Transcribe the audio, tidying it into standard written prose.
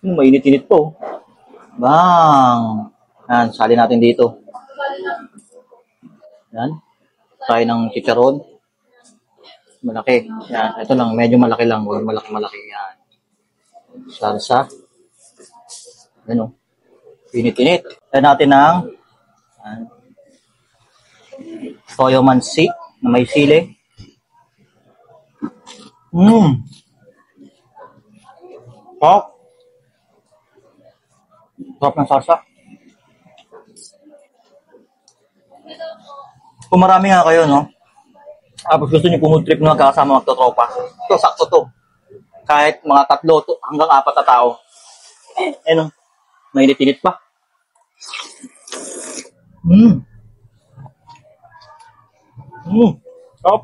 Mainit-init po. Bang! Yan, sali natin dito. Yan. Tayo ng chicharon. Malaki. Yan. Ito lang, medyo malaki lang. Malaki-malaki. Yan. Salsa. Yan o. Init-init. Tayo natin ng toyo mansi na may sili. Sarap. Sarap ng salsa. Kung marami nga kayo, no? Tapos gusto nyo pumunta trip na kasama magtotropa. Ito, sakto to. Kahit mga 3 hanggang 4 na tao. No? Mainit-init pa. Sarap.